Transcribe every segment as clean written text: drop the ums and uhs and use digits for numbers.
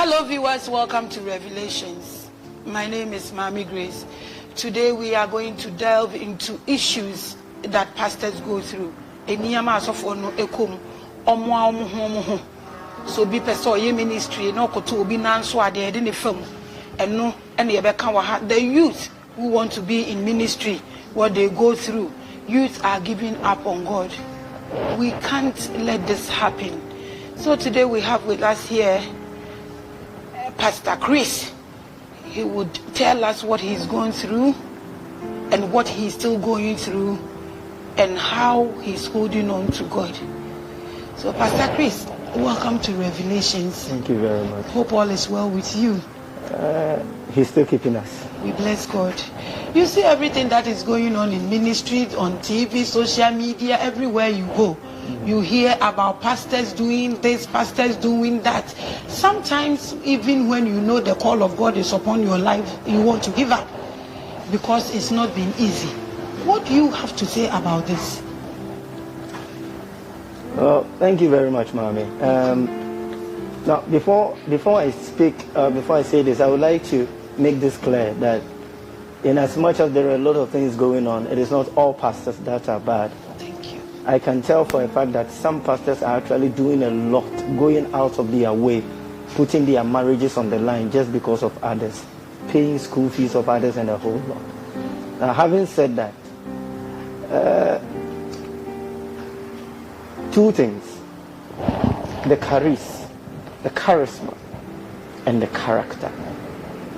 Hello viewers, welcome to Revelations. My name is Mami Grace. Today we are going to delve into issues that pastors go through. So be person ye ministry no koto obi nanso ade de ne fam eno ene ye beka wa the youth who want to be in ministry, what they go through. Youth are giving up on God. We can't let this happen. So today we have with us here Pastor Chris. He would tell us what he's going through and what he's still going through and how he's holding on to God. So Pastor Chris, welcome to Revelations. Thank you very much. Hope all is well with you. He's still keeping us. We bless God. You see everything that is going on in ministry, on TV, social media, everywhere you go. You hear about pastors doing this, pastors doing that. Sometimes, even when you know the call of God is upon your life, you want to give up because it's not been easy. What do you have to say about this? Well, thank you very much, Mami. Now, before I speak, before I say this, I would like to make this clear that in as much as there are a lot of things going on, it is not all pastors that are bad. Thank you. I can tell for a fact that some pastors are actually doing a lot, going out of their way, putting their marriages on the line just because of others, paying school fees of others and a whole lot. Now, having said that, two things: the charisma, and the character.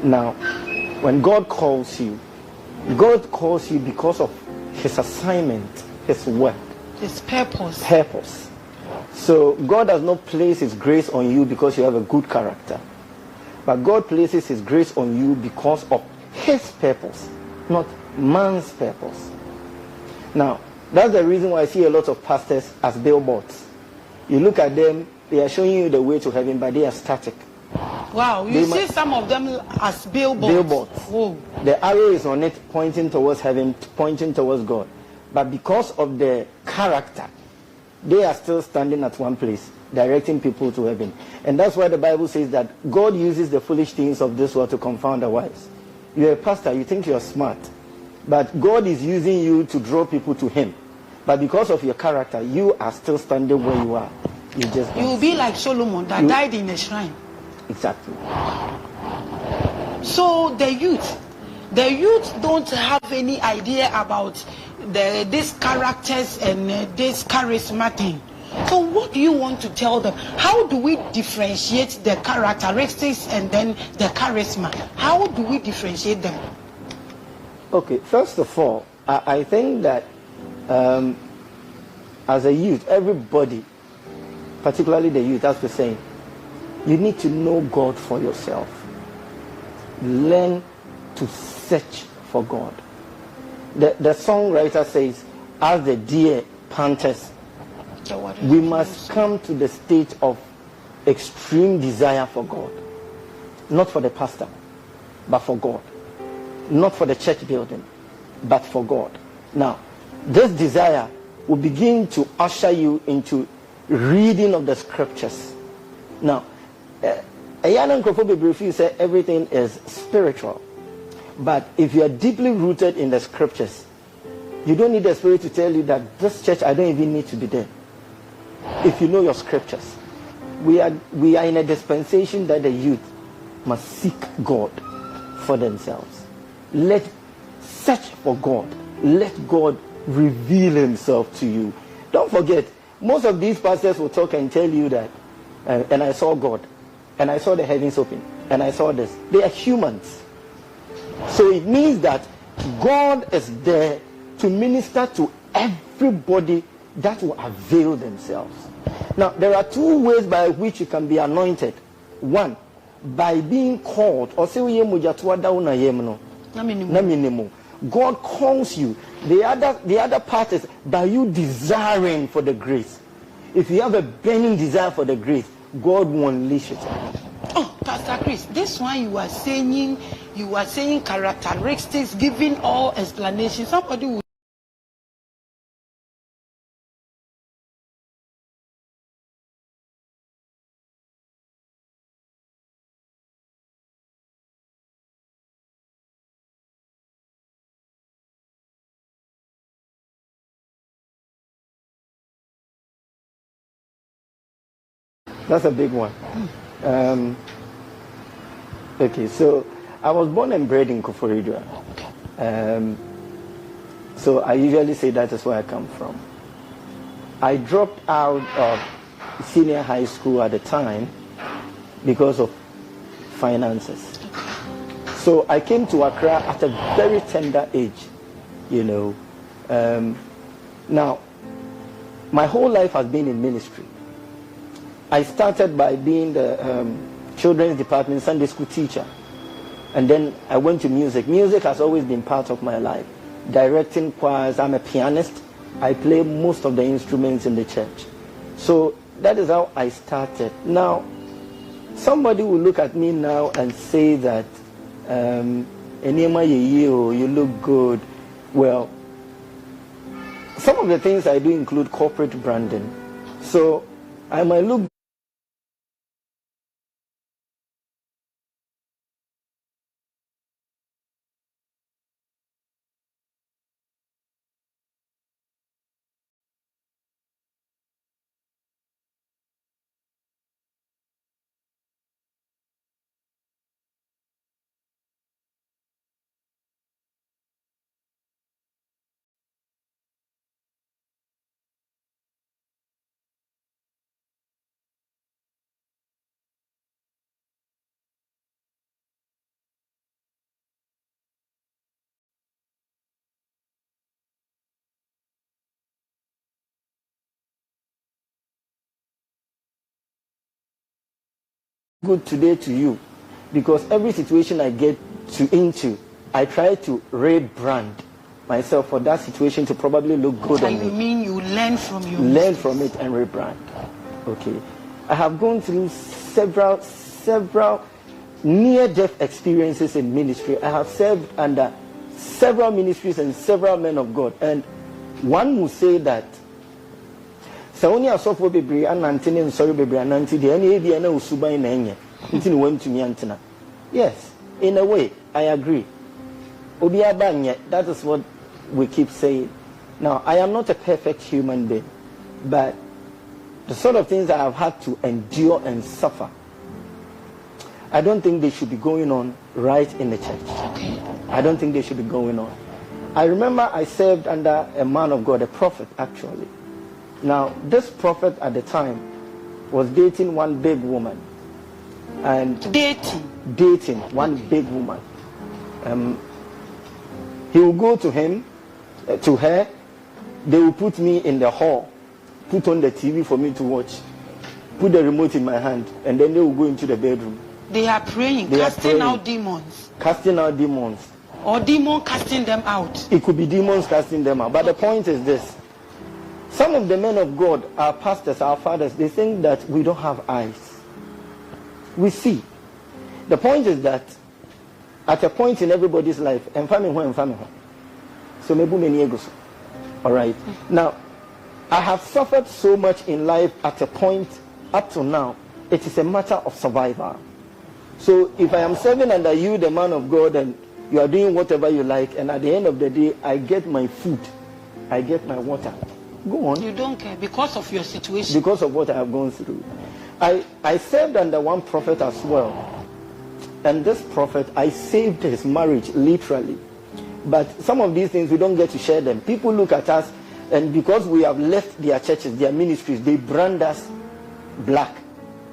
Now, when God calls you because of his assignment, his work, his purpose. So God does not place his grace on you because you have a good character, but God places his grace on you because of his purpose, not man's purpose. Now, that's the reason why I see a lot of pastors as billboards. You look at them, they are showing you the way to heaven, but they are static. Wow, you see some of them as billboards. Whoa. The arrow is on it, pointing towards heaven, pointing towards God. But because of the character, they are still standing at one place, directing people to heaven. And that's why the Bible says that God uses the foolish things of this world to confound the wise. You're a pastor, you think you're smart, but God is using you to draw people to him. But because of your character, you are still standing where you are. You will be like Solomon that died in a shrine. Exactly. So the youth don't have any idea about these characters and this charisma thing. So what do you want to tell them? How do we differentiate the characteristics and then the charisma? How do we differentiate them? Okay, first of all, I think that as a youth, everybody, particularly the youth, as we're saying, you need to know God for yourself. Learn to search for God. The songwriter says, as the deer panteth, we must come to the state of extreme desire for God. Not for the pastor, but for God. Not for the church building, but for God. Now, this desire will begin to usher you into reading of the scriptures. Now, a young and say everything is spiritual. But if you are deeply rooted in the scriptures, you don't need the Spirit to tell you that this church, I don't even need to be there. If you know your scriptures, we are in a dispensation that the youth must seek God for themselves. Search for God. Let God reveal himself to you. Don't forget, most of these pastors will talk and tell you that, and I saw God, and I saw the heavens open, and I saw this. They are humans. So it means that God is there to minister to everybody that will avail themselves. Now, there are two ways by which you can be anointed. One, by being called. God calls you. The other part is by you desiring for the grace. If you have a burning desire for the grace, God will unleash it. Oh, Pastor Chris, this one you are saying characteristics, giving all explanations. Somebody will That's a big one. Okay, so I was born and bred in Koforidua. So I usually say that is where I come from. I dropped out of senior high school at the time because of finances. So I came to Accra at a very tender age, you know. Now, my whole life has been in ministry. I started by being the children's department Sunday school teacher. And then I went to music. Music has always been part of my life. Directing choirs, I'm a pianist. I play most of the instruments in the church. So that is how I started. Now, somebody will look at me now and say that, you look good. Well, some of the things I do include corporate branding. So I might look good today to you, because every situation I get into, I try to rebrand myself for that situation to probably look good on me. You mean you learn from your learn from it and rebrand. Okay, I have gone through several near-death experiences in ministry. I have served under several ministries and several men of God, and one would say that Saonia software bebre anantene nsori bebre ananti de ene bia na usuban na enye ntini wantumi antena. Yes, in a way I agree. Obi abanye, that is what we keep saying. Now, I am not a perfect human being, but the sort of things I have had to endure and suffer, I don't think they should be going on right in the church. I don't think they should be going on. I remember I served under a man of God, a prophet actually. Now, this prophet at the time was dating one big woman. And dating one big woman. He will go to him, to her. They will put me in the hall, put on the TV for me to watch, put the remote in my hand, and then they will go into the bedroom. They are praying, casting out demons. Casting out demons. Or demon casting them out. It could be demons casting them out. But the point is this. Some of the men of God, our pastors, our fathers, they think that we don't have eyes. We see. The point is that at a point in everybody's life, so maybe many egos. All right. Now, I have suffered so much in life at a point up to now. It is a matter of survival. So if I am serving under you, the man of God, and you are doing whatever you like, and at the end of the day, I get my food, I get my water. Go on. You don't care because of your situation. Because of what I have gone through. I served under one prophet as well. And this prophet, I saved his marriage, literally. But some of these things, we don't get to share them. People look at us, and because we have left their churches, their ministries, they brand us black,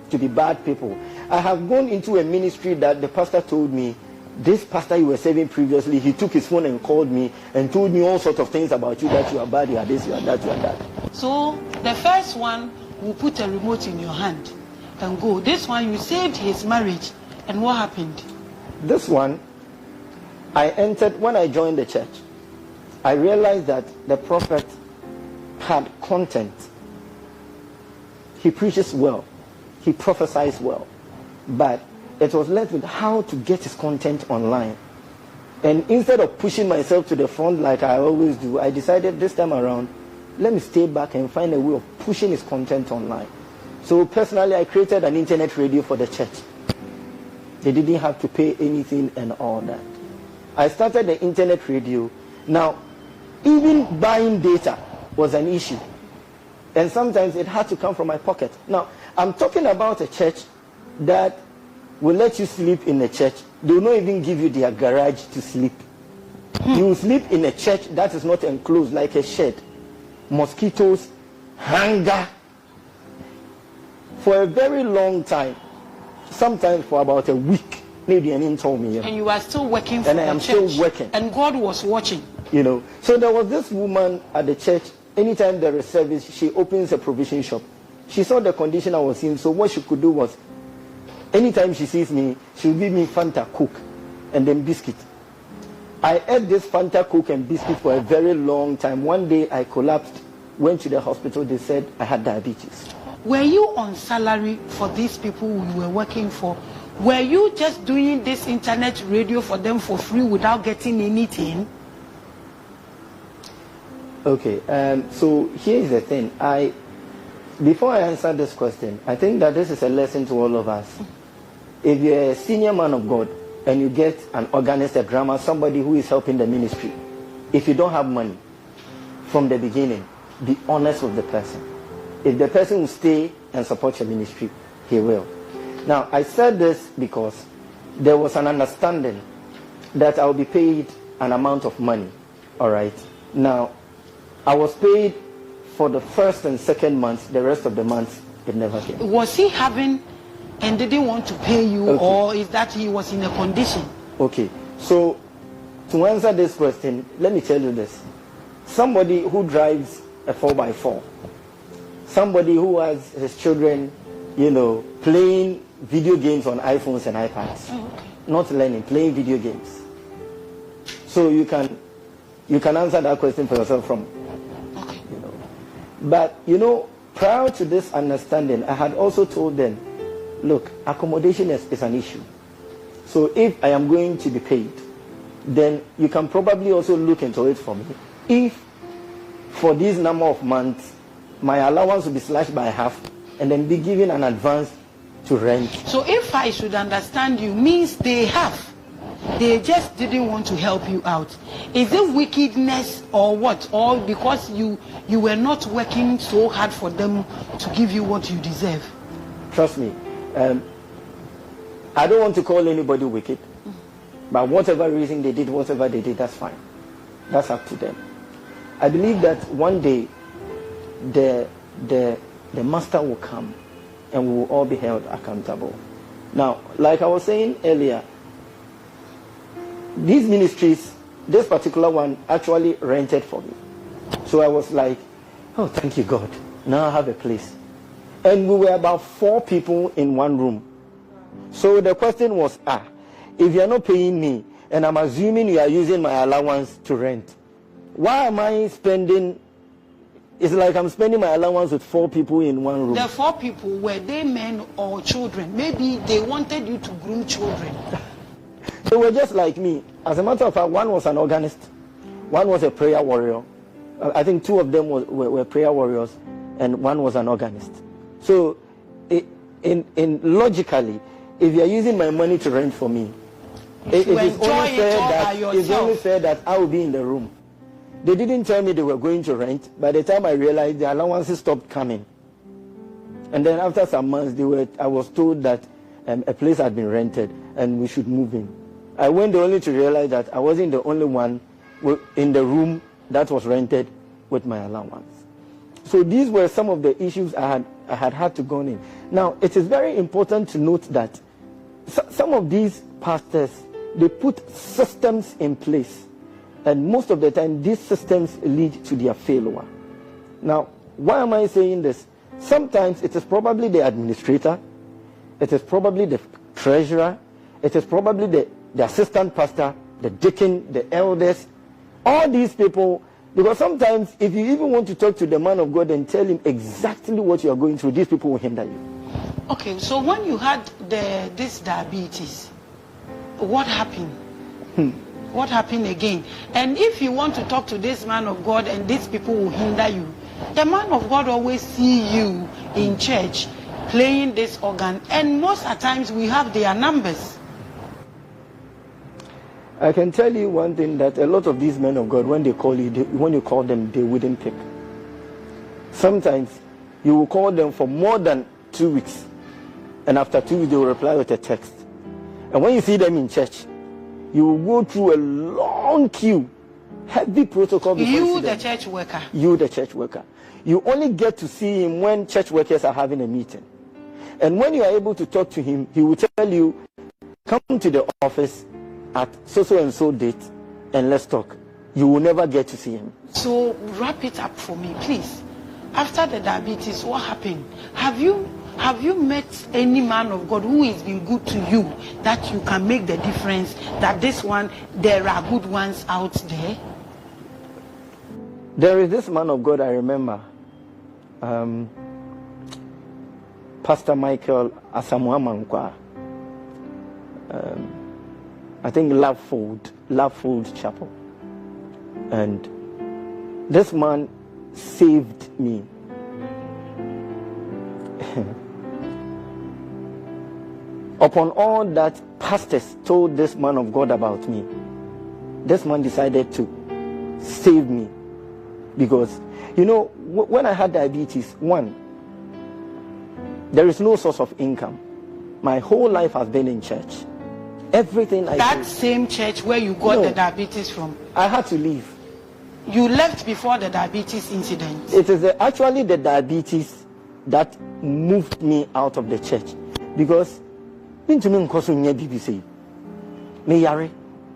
to be bad people. I have gone into a ministry that the pastor told me, this pastor you were serving previously, he took his phone and called me and told me all sorts of things about you, that you are bad, you are this, you are that, you are that. So the first one will put a remote in your hand and go. This one, you saved his marriage. And what happened? This one, I entered, when I joined the church, I realized that the prophet had content. He preaches well. He prophesies well. But it was left with how to get his content online. And instead of pushing myself to the front like I always do, I decided this time around, let me stay back and find a way of pushing his content online. So personally, I created an internet radio for the church. They didn't have to pay anything and all that. I started the internet radio. Now, even buying data was an issue. And sometimes it had to come from my pocket. Now, I'm talking about a church that will let you sleep in a church. They will not even give you their garage to sleep. You will sleep in a church that is not enclosed, like a shed. Mosquitoes, hunger. For a very long time, sometimes for about a week, maybe an in told me. And you are still working for and I am church. still working. And God was watching. You know. So there was this woman at the church. Anytime there is service, she opens a provision shop. She saw the condition I was in, so what she could do was, anytime she sees me, she will give me Fanta, Coke, and then biscuit. I ate this Fanta, Coke, and biscuit for a very long time. One day I collapsed, went to the hospital. They said I had diabetes. Were you on salary for these people you were working for? Were you just doing this internet radio for them for free without getting anything? Okay, so here is the thing. Before I answer this question, I think that this is a lesson to all of us. If you're a senior man of God and you get an organist, a drummer, somebody who is helping the ministry, if you don't have money from the beginning, be honest with the person. If the person will stay and support your ministry, he will. Now, I said this because there was an understanding that I'll be paid an amount of money. All right. Now, I was paid for the first and second month. The rest of the months, it never came. Was he having and didn't want to pay you, okay, or is that he was in a condition? Okay. So, to answer this question, let me tell you this. Somebody who drives a 4x4, somebody who has his children, you know, playing video games on iPhones and iPads, okay, not learning, playing video games. So you can answer that question for yourself from, okay, you know. But you know, prior to this understanding, I had also told them, look, accommodation is an issue. So if I am going to be paid, then you can probably also look into it for me. If for this number of months, my allowance will be slashed by half and then be given an advance to rent. So if I should understand you, means they just didn't want to help you out. Is it wickedness or what? Or because you were not working so hard for them to give you what you deserve? Trust me, I don't want to call anybody wicked, but whatever reason they did, whatever they did, that's fine. That's up to them. I believe that one day the master will come and we will all be held accountable. Now, like I was saying earlier, these ministries, this particular one actually rented for me. So I was like, oh, thank you, God. Now I have a place. And we were about 4 people in one room. So the question was, if you are not paying me, and I'm assuming you are using my allowance to rent, why am I spending? It's like I'm spending my allowance with 4 people in one room. The 4 people, were they men or children? Maybe they wanted you to groom children. They were just like me. As a matter of fact, one was an organist, one was a prayer warrior. I think 2 of them were prayer warriors, and one was an organist. So, logically, if you are using my money to rent for me, it is only fair that I will be in the room. They didn't tell me they were going to rent. By the time I realized, the allowances stopped coming. And then after some months, I was told that a place had been rented and we should move in. I went there only to realize that I wasn't the only one in the room that was rented with my allowance. So these were some of the issues I had to go in. Now, it is very important to note that some of these pastors, they put systems in place. And most of the time, these systems lead to their failure. Now, why am I saying this? Sometimes it is probably the administrator, it is probably the treasurer, it is probably the assistant pastor, the deacon, the elders, all these people. Because sometimes, if you even want to talk to the man of God and tell him exactly what you are going through, these people will hinder you. Okay, so when you had this diabetes, what happened? What happened again? And if you want to talk to this man of God and these people will hinder you, the man of God always see you in church playing this organ, and most of the times we have their numbers. I can tell you one thing, that a lot of these men of God, when they call you, when you call them, they wouldn't pick. Sometimes You will call them for more than 2 weeks. And after 2 weeks, they will reply with a text. And when you see them in church, you will go through a long queue, heavy protocol before you see them. The church worker. You, the church worker. You only get to see him when church workers are having a meeting. And when you are able to talk to him, he will tell you, come to the office at so-and-so date and let's talk. You will never get to see him. So wrap it up for me, please. After the diabetes, what happened? Have you met any man of God who has been good to you, that you can make the difference, that this one, there are good ones out there? There is this man of God I remember, Pastor Michael Asamoah. I think Love Fold Chapel. And this man saved me. Upon all that pastors told this man of God about me, this man decided to save me. Because, you know, when I had diabetes, one, there is no source of income. My whole life has been in church. Everything I do. That same church where you got the diabetes from? I had to leave. You left before the diabetes incident? It is actually the diabetes that moved me out of the church. Because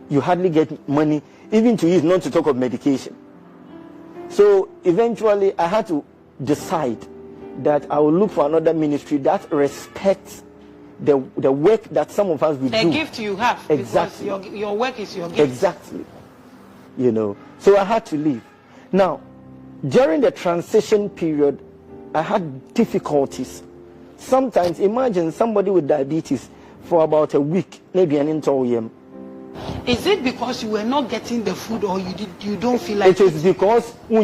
you hardly get money, even to use, not to talk of medication. So eventually I had to decide that I will look for another ministry that respects the work that some of us will do. The gift you have. Exactly. Because your work is your gift. Exactly. You know. So I had to leave. Now, during the transition period, I had difficulties. Sometimes, imagine somebody with diabetes for about a week, maybe an entire year. Is it because you were not getting the food, or you don't feel like it? It is because I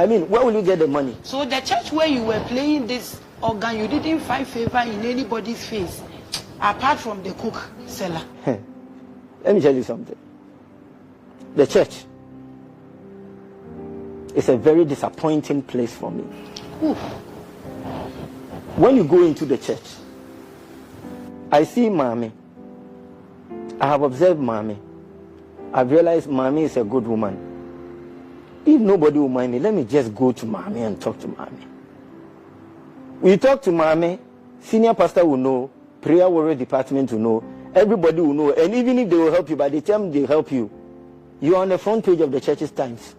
mean, where will you get the money? So the church where you were playing this organ, you didn't find favor in anybody's face, apart from the cook seller. Let me tell you something. The church is a very disappointing place for me. Oof. When you go into the church, I see Mommy. I have observed Mommy. I've realized Mommy is a good woman. If nobody will mind me, let me just go to Mommy and talk to Mommy. We talk to Mommy, senior pastor will know, prayer warrior department will know, everybody will know, and even if they will help you, by the time they help you, you are on the front page of the church's Times.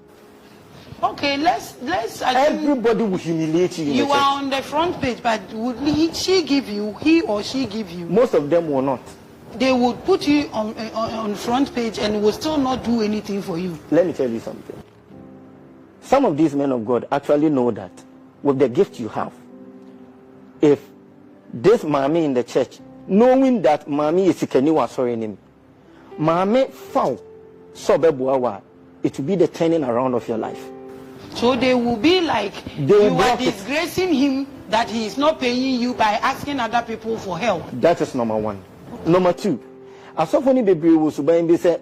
Okay, let's everybody will humiliate you. You are on the front page, but would he or she give you? Most of them will not. They would put you on front page and will still not do anything for you. Let me tell you something. Some of these men of God actually know that with the gift you have, if this Mommy in the church, knowing that Mommy is Sikaniwa sorry name, Mommy found Sobebuawa, it will be the turning around of your life. So they will be like, you are disgracing him that he is not paying you by asking other people for help. That is number one. Number two, as often as say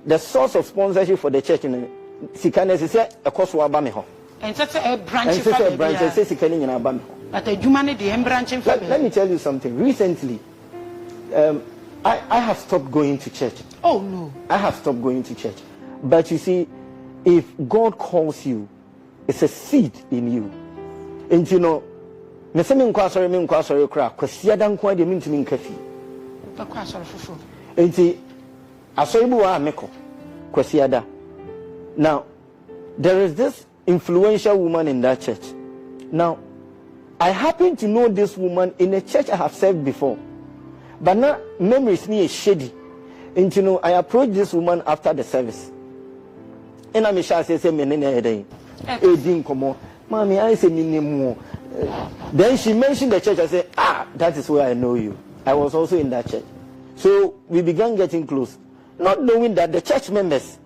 the source of sponsorship for the church in Sikanes is a cost of Abamiho. And such a branch of Let me tell you something. Recently, I have stopped going to church. Oh no. I have stopped going to church. But you see, if God calls you, it's a seed in you. And you know, now there is this influential woman in that church. Now I happen to know this woman in a church I have served before, but now memories me is shady. And you know, I approached this woman after the service, and I'm sure I say Mommy, I say more. Then she mentioned the church. I said, that is where I know you. I was also in that church. So we began getting close, not knowing that the church members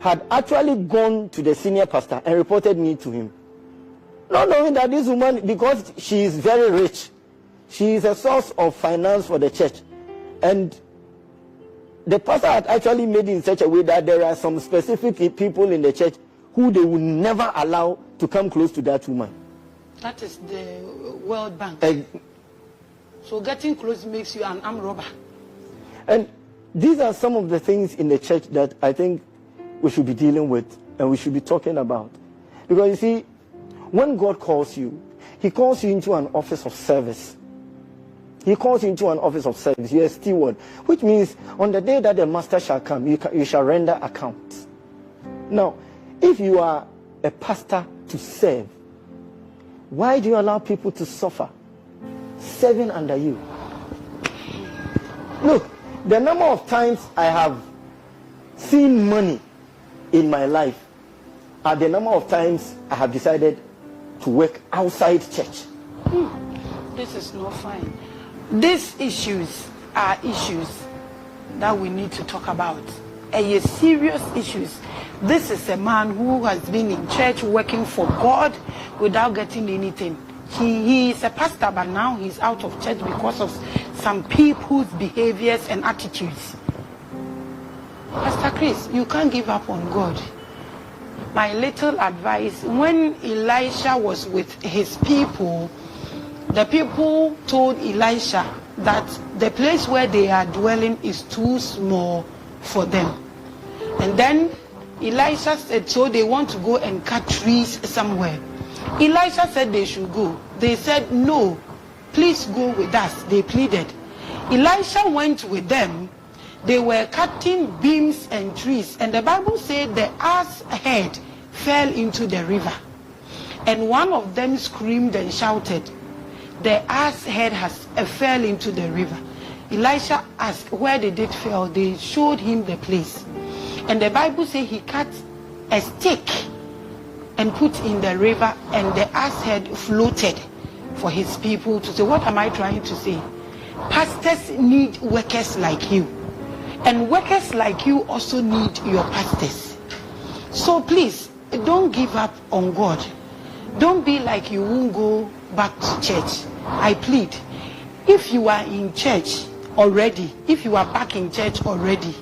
had actually gone to the senior pastor and reported me to him. Not knowing that this woman, because she is very rich, she is a source of finance for the church. And the pastor had actually made it in such a way that there are some specific people in the church who they will never allow to come close to that woman. That is the World Bank. So getting close makes you an armed robber. And these are some of the things in the church that I think we should be dealing with and we should be talking about. Because you see, when God calls you, he calls you into an office of service. He calls you into an office of service. You're a steward, which means on the day that the master shall come, you shall render account. Now, if you are a pastor to serve, why do you allow people to suffer serving under you? Look, the number of times I have seen money in my life are the number of times I have decided to work outside church. This is not fine. These issues are issues that we need to talk about. And serious issues. This is a man who has been in church working for God without getting anything. He is a pastor, but now he's out of church because of some people's behaviors and attitudes. Pastor Chris, you can't give up on God. My little advice, when Elisha was with his people, the people told Elisha that the place where they are dwelling is too small for them. And then Elisha said, so they want to go and cut trees somewhere. Elisha said they should go. They said, no, please go with us. They pleaded. Elisha went with them. They were cutting beams and trees. And the Bible said the ass head fell into the river. And one of them screamed and shouted, the ass head fell into the river. Elisha asked, where did it fall? They showed him the place. And the Bible says he cut a stick and put in the river, and the ass head floated for his people to say. What am I trying to say? Pastors need workers like you. And workers like you also need your pastors. So please, don't give up on God. Don't be like you won't go back to church. I plead, if you are in church already, if you are back in church already,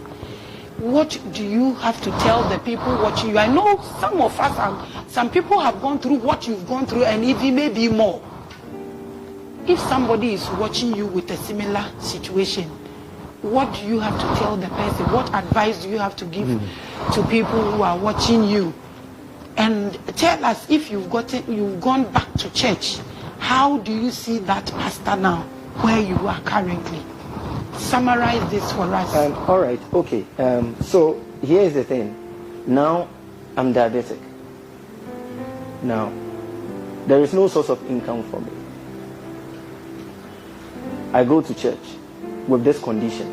what do you have to tell the people watching you? I know some of us, some people have gone through what you've gone through and even maybe more. If somebody is watching you with a similar situation, what do you have to tell the person? What advice do you have to give to people who are watching you? And tell us, if you've gone back to church, how do you see that pastor now, where you are currently? Summarize this for us. All right, okay. So here's the thing. Now I'm diabetic. Now there is no source of income for me. I go to church with this condition,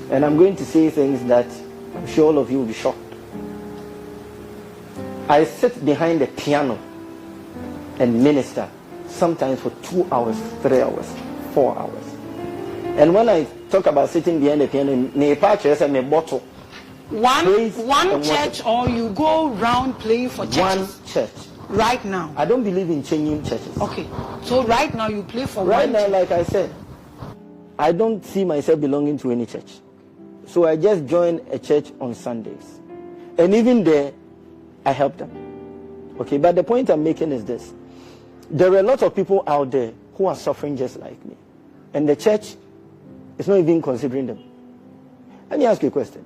and I'm going to say things that I'm sure all of you will be shocked. I sit behind the piano and minister sometimes for 2 hours, 3 hours, 4 hours. And when I talk about sitting behind the piano, me bottle. One church, or you go round playing for churches? One church. Right now. I don't believe in changing churches. Okay. So right now you play for right one now, church. like I said, I don't see myself belonging to any church. So I just join a church on Sundays. And even there, I help them. Okay, but the point I'm making is this. There are a lot of people out there who are suffering just like me. And the church is not even considering them. Let me ask you a question.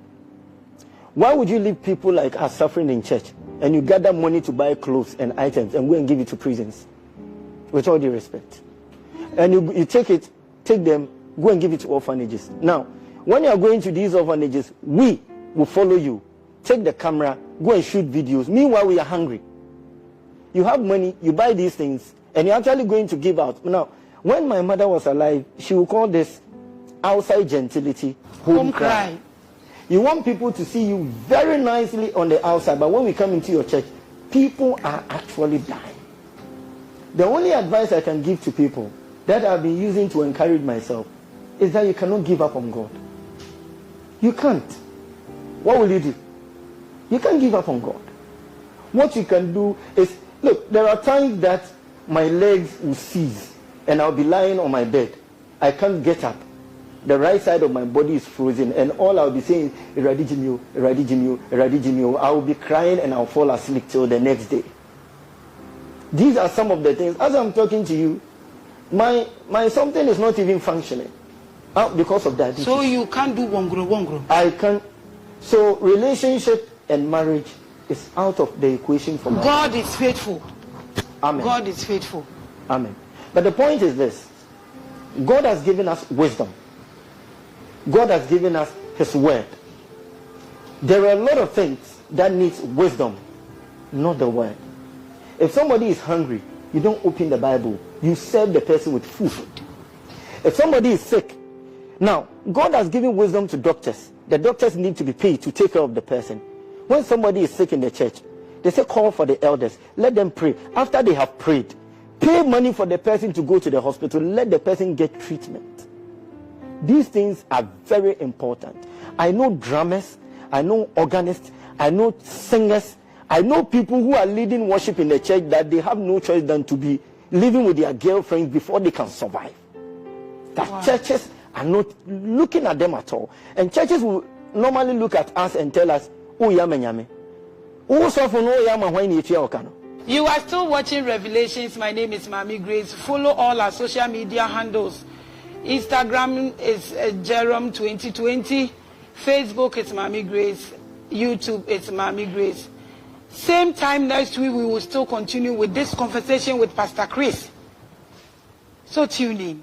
Why would you leave people like us suffering in church and you gather money to buy clothes and items and go and give it to prisons? With all due respect. And you take them, go and give it to orphanages. Now, when you are going to these orphanages, we will follow you. Take the camera, go and shoot videos. Meanwhile, we are hungry. You have money, you buy these things, and you're actually going to give out. Now, when my mother was alive, she would call this outside gentility home cry. You want people to see you very nicely on the outside, but when we come into your church, people are actually dying. The only advice I can give to people that I've been using to encourage myself is that you cannot give up on God. You can't. What will you do? You can't give up on God. What you can do is, look, there are times that my legs will seize and I'll be lying on my bed. I can't get up. the right side of my body is frozen, and all I'll be saying, Eradigimio, Eradigimio, Eradigimio. I will be crying and I'll fall asleep till the next day. These are some of the things. As I'm talking to you, my something is not even functioning because of that. So you can't do wongro. I can't. So relationship and marriage is out of the equation for me. God is faithful. Amen. God is faithful. Amen. But the point is this: God has given us wisdom. God has given us His word. There are a lot of things that needs wisdom, not the word. If somebody is hungry, you don't open the Bible. You serve the person with food. If somebody is sick, now God has given wisdom to doctors. The doctors need to be paid to take care of the person. When somebody is sick in the church, they say call for the elders. Let them pray. After they have prayed, pay money for the person to go to the hospital. Let the person get treatment. These things are very important. I know drummers, I know organists, I know singers, I know people who are leading worship in the church that they have no choice than to be living with their girlfriends before they can survive. That churches are not looking at them at all. And churches will normally look at us and tell us, oh, yame. You are still watching Revelations. My name is Mami Grace. Follow all our social media handles. Instagram is Jerome 2020. Facebook is Mami Grace. YouTube is Mami Grace. Same time next week, we will still continue with this conversation with Pastor Chris. So tune in.